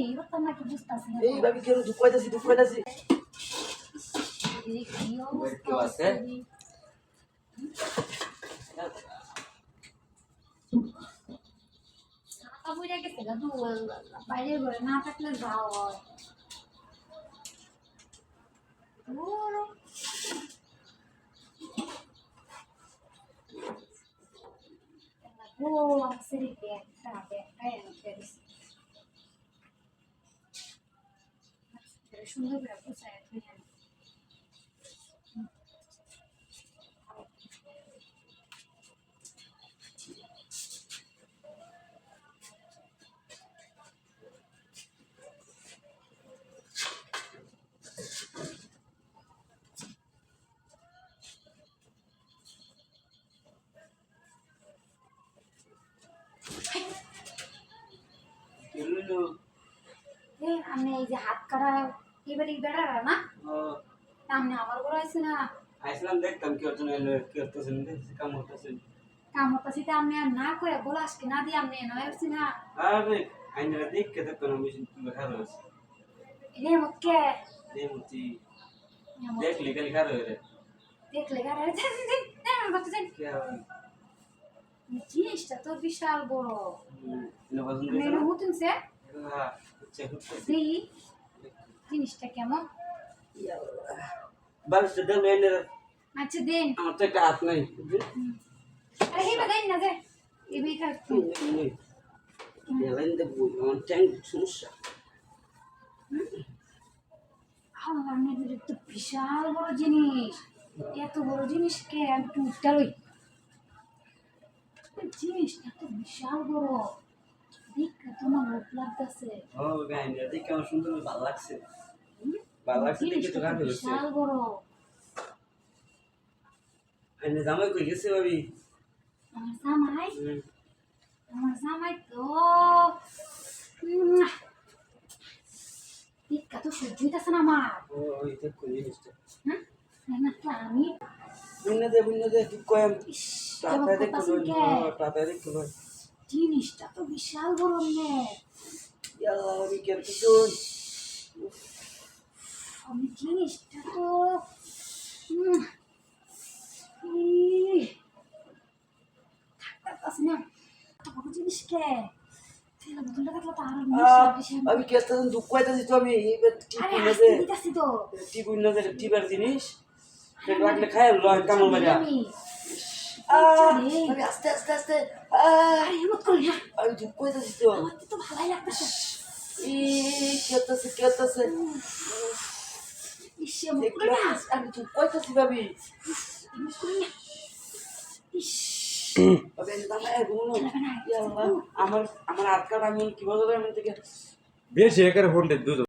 এবার তো আমরা কি বুঝতেছি না এই ভাবি কেন দুঃখ পাইতাছি কি অবস্থা কেউ আছে? ছাতা বইরা গেছে গা বাইরে ঘরে না থাকলে যাও হয় ও আসলে ব্যাগটা এনে সুন্দর করে পোষায় আমি এই যে হাত কাটা এবারে বেড়ারা না সামনে আমার ঘর আছে না আইসলাম দেখতাম কি হচ্ছে না কি হতেছেন কাম হতেছেন কাম হতাছি তো আমি আর না করে বলে আজকে না দিয়ে আমি নয় আসছি না আরে আইনারা দেখকে তো কোনো মেশিন কি খারাপ আছে রে মতকে দেমতি দেখলি খালি খারাপ হয়ে দেখলে গাড়ি কি হবে জিনিসটা তো বিশাল বড় নবাজন মেনু হুতুন সে হ্যাঁ হচ্ছে দেই জিনিসটা কেমন বালসটা দেন এনে আচ্ছা দেন আমার তো একটা হাত নাই আরে হেবা দেন না দে এবি কাট এলাইন দে বই আমার ট্যাঙ্ক সমস্যা আমার মেয়েদের তো বিশাল বড় জিনিস এত বড় জিনিস কে আমি একটু উঠালই জিনিসটা তো বিশাল বড় দেখে তোমার লোক লাগতেছে ও গাইন দেখে আমার সুন্দর ভালো লাগছে ভালো লাগছে দেখে তো গান হচ্ছে বিশাল বড় এনে জামাই কই গেছে ভাবি আমার জামাই তো দেখা তো সহ্য হইতেছে না আমার ও ওই দেখ কোন জিনিসটা হ্যাঁ না তো আমি বুঝনা দে কি কইম টাটা দেখ কোন টাটা দেখ কোন জিনিসটা তো বিশাল বড় নে ইয়াল্লাহ আমি কেন তুই আমি জিনিসটা তো থাকতে না বড় জিনিস কে বোতলটা থাকলে তো আরো আমি কে তো দুঃখ পাইতাছি তো আমি এবার কি আরে বুঝনা হাসতে দে দিতাছি তো কি বুঝনা দে টিবার জিনিস দেখ লাগলে খায় লয় কামল বাজা আমি আস্তে আরে হিম্মত করি না আমি দুঃখ পাইতাছি তো আমার তো ভালোই লাগতেছে কি হতাছে ইস হিম্মত করি না আমি দুঃখ পাইতাছি ভাবি হিম্মত করি না ইস ভাবি আমি দাঁড়ায় ঘুমো আমার হাত কাটা আমি কি বলবো আমি থেকে বেশি একার ফোন দে দুধ